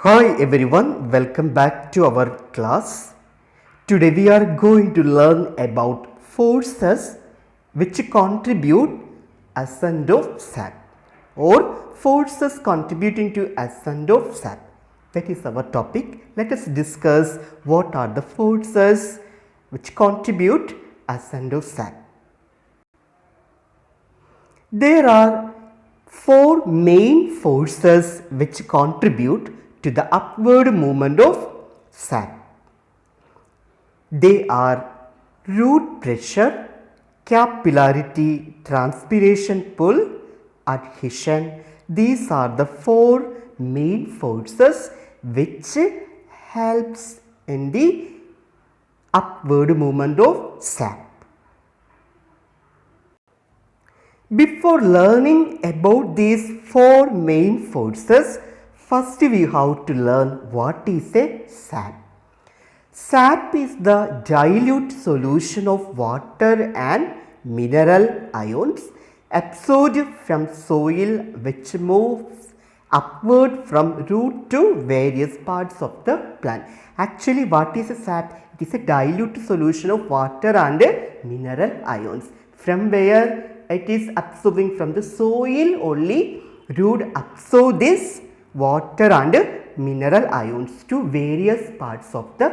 Hi everyone, welcome back to our class. Today we are going to learn about forces which contribute ascent of SAP or forces contributing to ascent of SAP. That is our topic. Let us discuss what are the forces which contribute ascent of SAP. There are four main forces which contribute to the upward movement of SAP. They are root pressure, capillarity, transpiration pull, adhesion. These are the four main forces which helps in the upward movement of SAP. Before learning about these four main forces, first we have to learn what is a SAP. SAP is the dilute solution of water and mineral ions absorbed from soil which moves upward from root to various parts of the plant. Actually, what is a SAP? It is a dilute solution of water and mineral ions. From where it is absorbing from the soil only, root absorb this water and mineral ions to various parts of the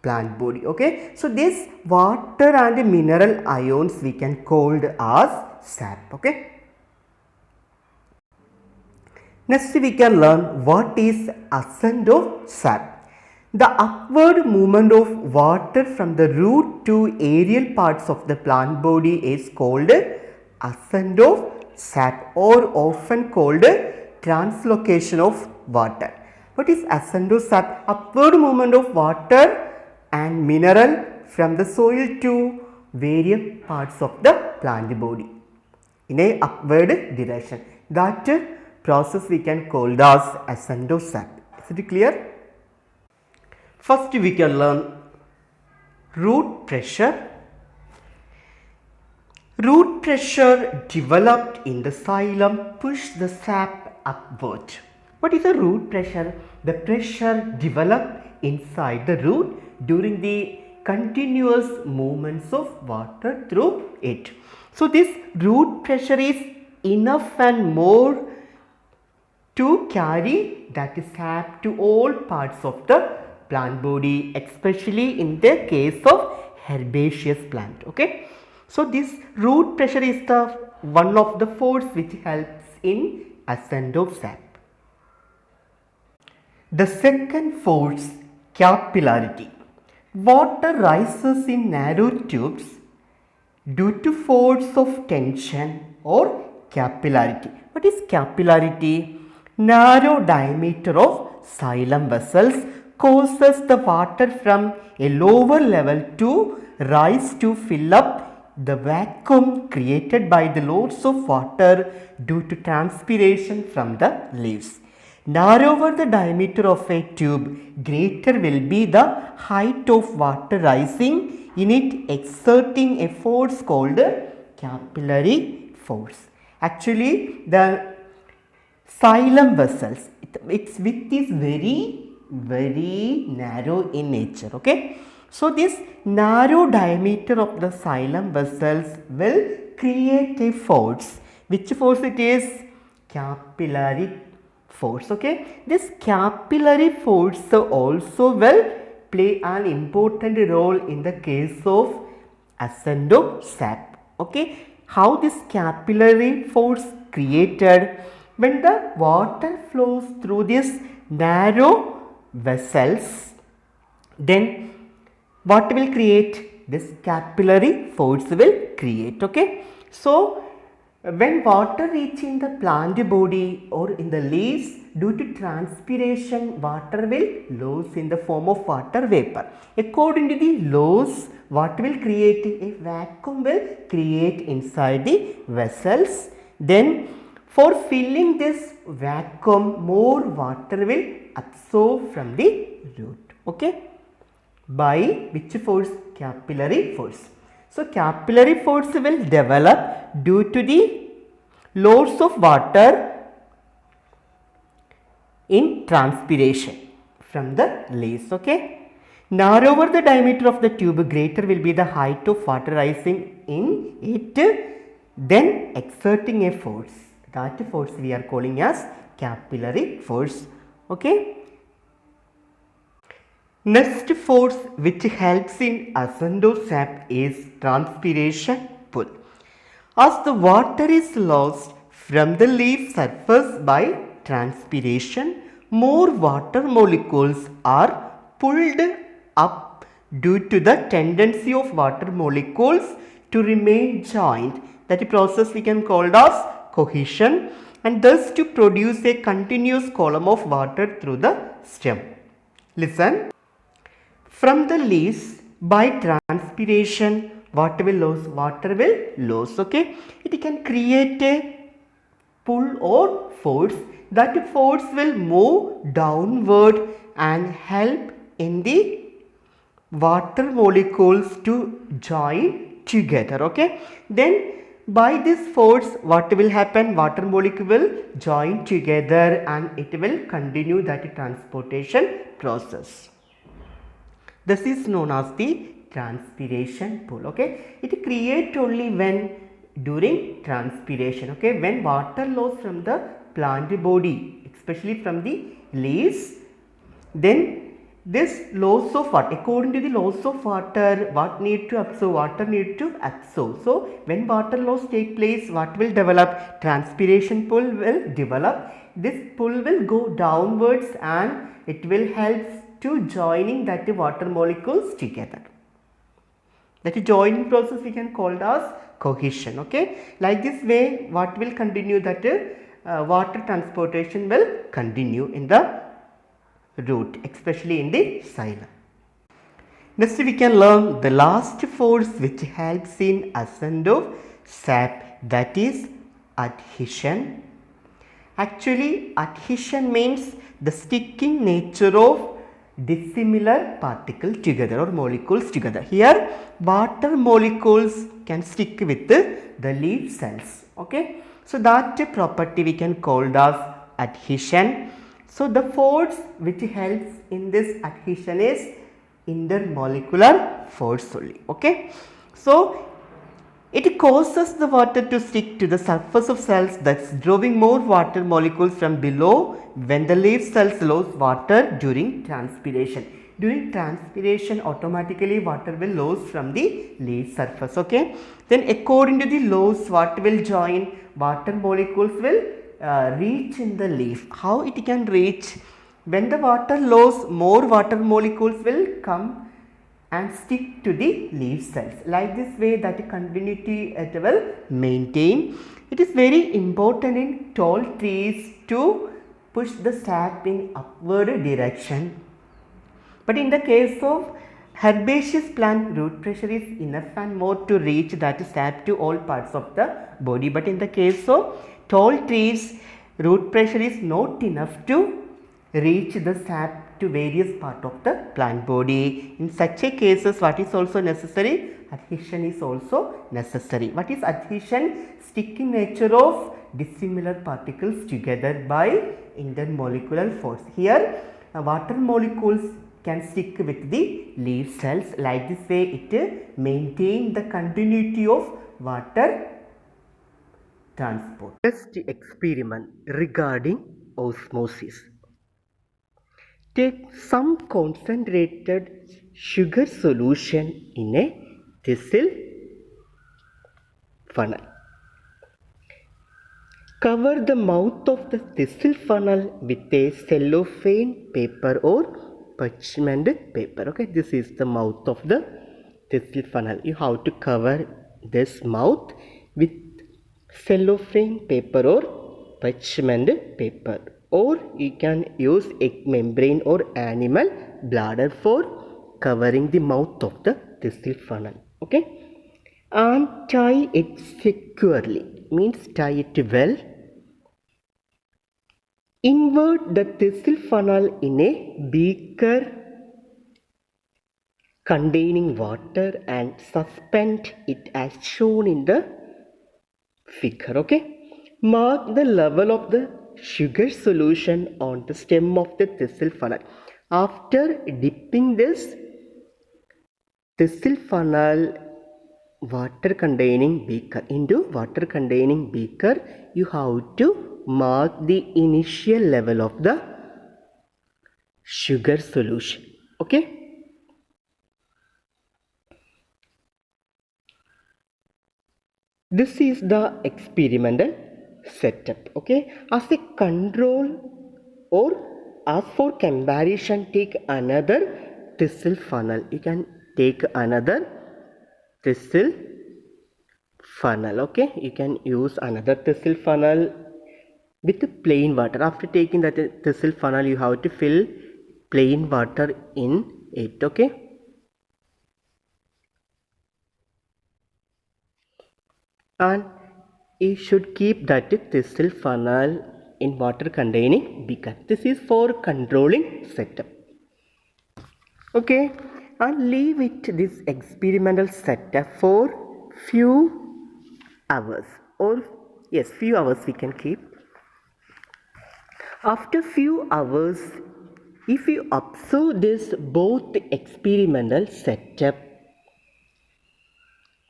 plant body. Okay, so this water and mineral ions we can called as SAP. Okay, next we can learn what is ascent of SAP. The upward movement of water from the root to aerial parts of the plant body is called ascent of SAP or often called translocation of water. What is ascent of SAP? Upward movement of water and mineral from the soil to various parts of the plant body in a upward direction. That process we can call as ascent of SAP. Is it clear? First we can learn root pressure. Root pressure developed in the xylem push the sap upward. What is the root pressure? The pressure developed inside the root during the continuous movements of water through it. So this root pressure is enough and more to carry that sap to all parts of the plant body, especially in the case of herbaceous plant. Okay. So this root pressure is the one of the force which helps in ascent of SAP. The second force, capillarity. Water rises in narrow tubes due to force of tension or capillarity. What is capillarity? Narrow diameter of xylem vessels causes the water from a lower level to rise to fill up the vacuum created by the loads of water due to transpiration from the leaves. Narrower the diameter of a tube, greater will be the height of water rising in it, exerting a force called capillary force. Actually, the xylem vessels, its width is very narrow in nature. Okay. So this narrow diameter of the xylem vessels will create a force. Which force it is? Capillary force. Okay. This capillary force also will play an important role in the case of ascent of SAP. Okay. How this capillary force created? When the water flows through these narrow vessels, then what will create? This capillary force will create. Okay. So when water reaching the plant body or in the leaves, due to transpiration, water will lose in the form of water vapor. According to the laws, what will create? A vacuum will create inside the vessels. Then for filling this vacuum, more water will absorb from the root. Okay. By which force? Capillary force. So capillary force will develop due to the loads of water in transpiration. from the leaves. Okay. Narrower the diameter of the tube, greater will be the height of water rising in it, then exerting a force. That force we are calling as capillary force. Okay. Next force which helps in ascent of sap is transpiration pull. As the water is lost from the leaf surface by transpiration, more water molecules are pulled up due to the tendency of water molecules to remain joined. That process we can call as cohesion, and thus to produce a continuous column of water through the stem. Listen. From the leaves, by transpiration, what will lose? Water will lose. Okay. It can create a pull or force. That force will move downward and help in the water molecules to join together. Okay. Then by this force, what will happen? Water molecule will join together and it will continue that transportation process. This is known as the transpiration pull. Okay. It creates only when during transpiration. Okay. When water loss from the plant body, especially from the leaves, then this loss of water, according to the loss of water, what need to absorb? Water need to absorb. So when water loss take place, what will develop? Transpiration pull will develop. This pull will go downwards and it will help to joining that water molecules together. That joining process we can call as cohesion. Okay. Like this way, what will continue? That water transportation will continue in the root, especially in the xylem. Next we can learn the last force which helps in ascent of sap, that is adhesion. Actually, adhesion means the sticking nature of dissimilar particles together or molecules together. Here water molecules can stick with the leaf cells. Okay. So that property we can call as adhesion. So the force which helps in this adhesion is intermolecular force only. Okay. So it causes the water to stick to the surface of cells, thus drawing more water molecules from below when the leaf cells lose water during transpiration. During transpiration, automatically water will lose from the leaf surface. Okay. Then according to the loss, what will join? Water molecules will reach in the leaf. How it can reach? When the water loss, more water molecules will come and stick to the leaf cells. Like this way, that continuity it will maintain. It is very important in tall trees to push the sap in upward direction. But in the case of herbaceous plant, root pressure is enough and more to reach that sap to all parts of the body. But in the case of tall trees, root pressure is not enough to reach the sap to various part of the plant body. In such a cases, what is also necessary? Adhesion is also necessary. What is adhesion? Sticking nature of dissimilar particles together by intermolecular force. Here water molecules can stick with the leaf cells. Like this way, it maintain the continuity of water transport. Test experiment regarding osmosis. Take some concentrated sugar solution in a thistle funnel. Cover the mouth of the thistle funnel with a cellophane paper or parchment paper. Okay, this is the mouth of the thistle funnel. You have to cover this mouth with cellophane paper or parchment paper, or you can use egg membrane or animal bladder for covering the mouth of the thistle funnel. Okay, and tie it securely, means tie it well. Invert the thistle funnel in a beaker containing water and suspend it as shown in the figure. Okay, mark the level of the sugar solution on the stem of the thistle funnel. After dipping this thistle funnel water containing beaker into water containing beaker, you have to mark the initial level of the sugar solution. Okay. This is the experimental setup. Okay. As a control or as for comparison, take another thistle funnel. You can take another thistle funnel. Okay. You can use another thistle funnel with plain water. After taking that thistle funnel, you have to fill plain water in it. Okay. And you should keep that thistle funnel in water containing beaker. This is for controlling setup. Okay, and leave it this experimental setup for few hours, or yes, few hours we can keep. After few hours, if you observe this both experimental setup,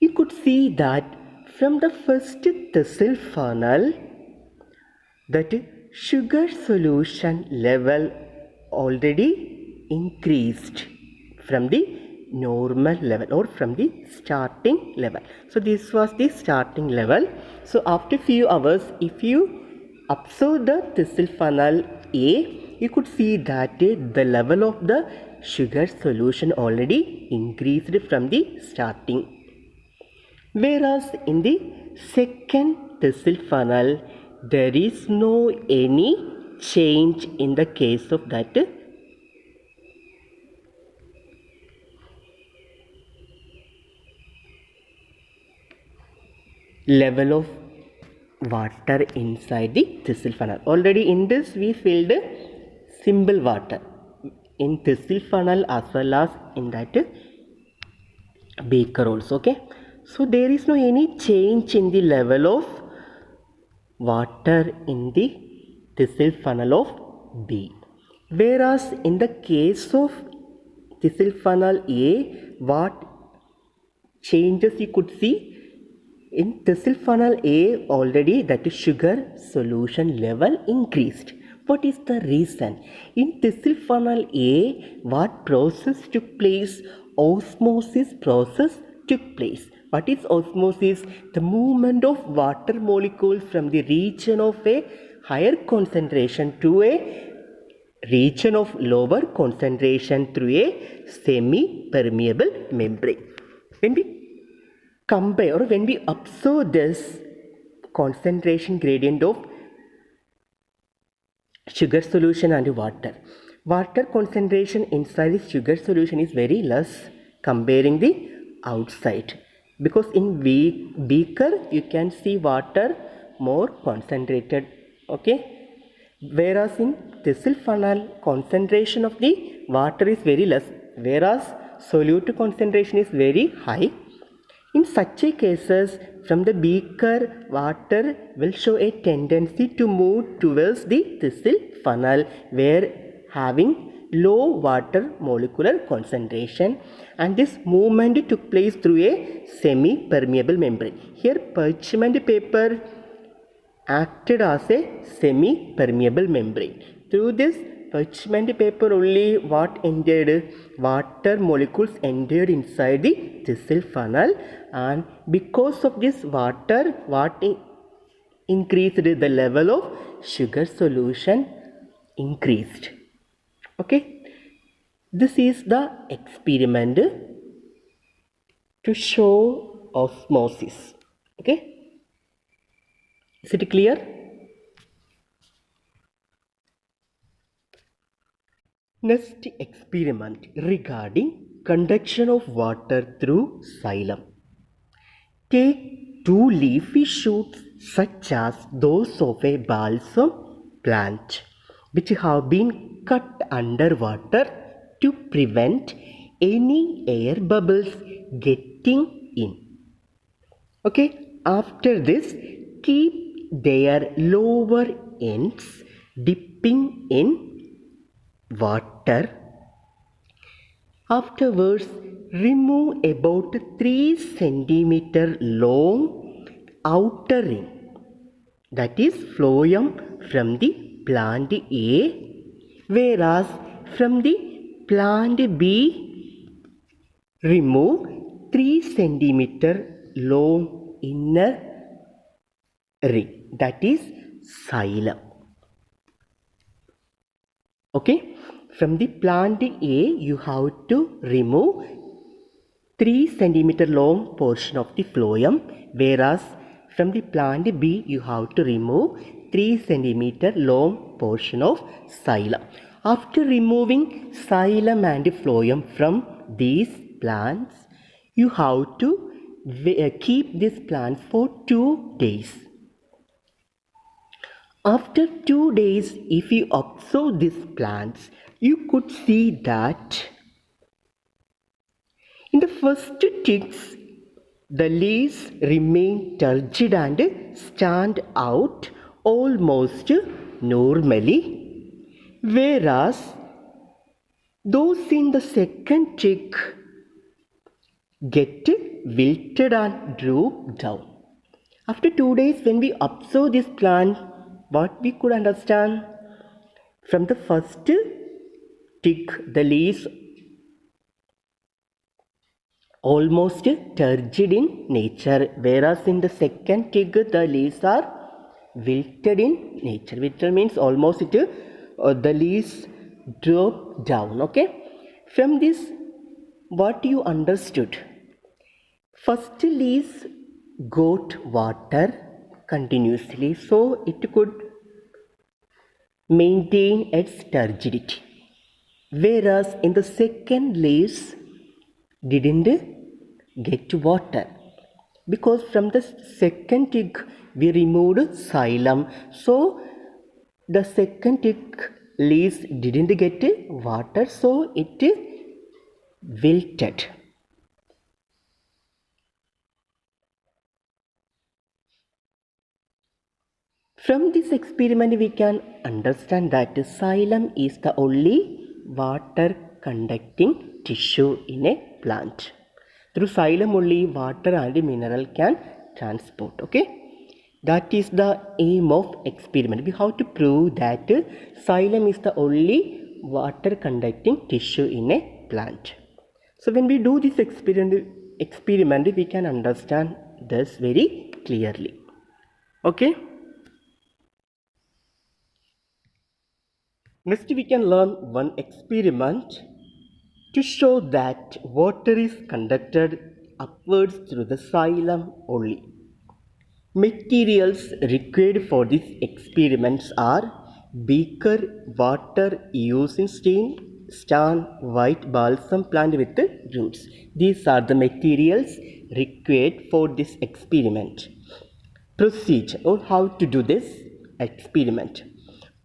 you could see that from the first thistle funnel, that sugar solution level already increased from the normal level or from the starting level. So this was the starting level. So after few hours, if you observe the thistle funnel A, you could see that the level of the sugar solution already increased from the starting. Whereas in the second thistle funnel, there is no any change in the case of that level of water inside the thistle funnel. Already in this we filled simple water in thistle funnel as well as in that beaker also. Okay, so there is no any change in the level of water in the thistle funnel of B. Whereas in the case of thistle funnel A, what changes you could see? In thistle funnel A, already that sugar solution level increased. What is the reason? In thistle funnel A, what process took place? Osmosis process took place. What is osmosis? The movement of water molecules from the region of a higher concentration to a region of lower concentration through a semi-permeable membrane. When we compare or when we observe this concentration gradient of sugar solution and water concentration inside the sugar solution is very less comparing the outside, because in beaker you can see water more concentrated. Okay, whereas in thistle funnel concentration of the water is very less, whereas solute concentration is very high. In such a cases, from the beaker, water will show a tendency to move towards the thistle funnel, where having low water molecular concentration, and this movement took place through a semi-permeable membrane. Here parchment paper acted as a semi-permeable membrane. Through this parchment paper only what entered? Water molecules entered inside the thistle funnel, and because of this water, what increased? The level of sugar solution increased. Okay, this is the experiment to show osmosis. Okay, is it clear? Next experiment regarding conduction of water through xylem. Take two leafy shoots such as those of a balsam plant, which have been cut under water to prevent any air bubbles getting in. Okay, after this, keep their lower ends dipping in water water. Afterwards, remove about 3 centimeter long outer ring, that is phloem from the plant A, whereas from the plant B, remove 3 centimeter long inner ring, that is xylem. Okay, from the plant A, you have to remove 3 centimeter long portion of the phloem, whereas from the plant B, you have to remove 3 centimeter long portion of xylem. After removing xylem and phloem from these plants, you have to keep these plants for 2 days. After 2 days, if you observe these plants, you could see that in the first ticks, the leaves remain turgid and stand out almost normally, whereas those in the second tick get wilted and droop down. After 2 days, when we observe this plant, what we could understand? From the first tick, the leaves almost turgid in nature, whereas in the second tick, the leaves are wilted in nature. Wilted means almost the leaves drop down. Okay, from this, what you understood? First leaves got water continuously, so it could maintain its turgidity, whereas in the second leaves didn't get water, because from the second tick we removed xylem, so the second tick leaves didn't get water, so it wilted. From this experiment, we can understand that xylem is the only water conducting tissue in a plant. Through xylem only water and mineral can transport. Okay, that is the aim of experiment. We have to prove that xylem is the only water conducting tissue in a plant. So when we do this experiment, we can understand this very clearly. Okay. Next, we can learn one experiment to show that water is conducted upwards through the xylem only. Materials required for these experiments are beaker, water, using stain, white balsam plant with roots. These are the materials required for this experiment. Procedure or how to do this experiment.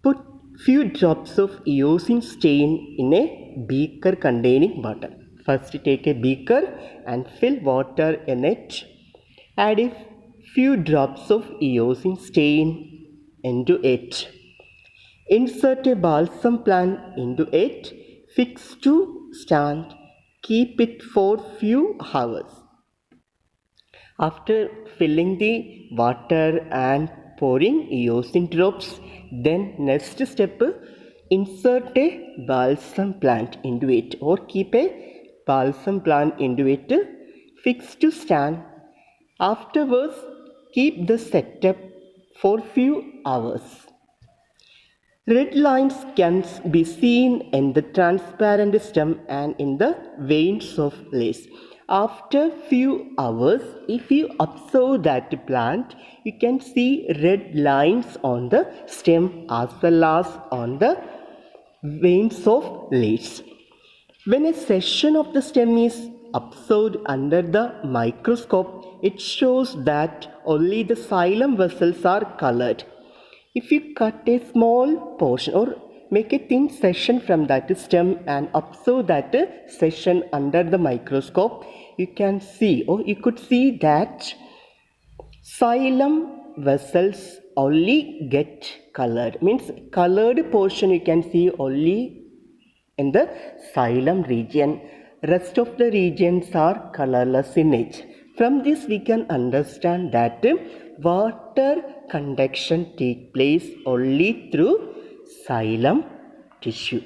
Put few drops of eosin stain in a beaker containing water. First take a beaker and fill water in it. Add a few drops of eosin stain into it. Insert a balsam plant into it. Fix to stand. Keep it for few hours. After filling the water and pouring eosin drops, then next step, insert a balsam plant into it or keep a balsam plant into it, fixed to stand. Afterwards, keep the setup for few hours. Red lines can be seen in the transparent stem and in the veins of leaves. After few hours, if you observe that plant, you can see red lines on the stem as well as on the veins of leaves. When a section of the stem is observed under the microscope, it shows that only the xylem vessels are colored. If you cut a small portion or make a thin section from that stem and observe that section under the microscope, you can see or you could see that xylem vessels only get colored. Means colored portion you can see only in the xylem region. Rest of the regions are colorless in nature. From this we can understand that water conduction takes place only through xylem tissue.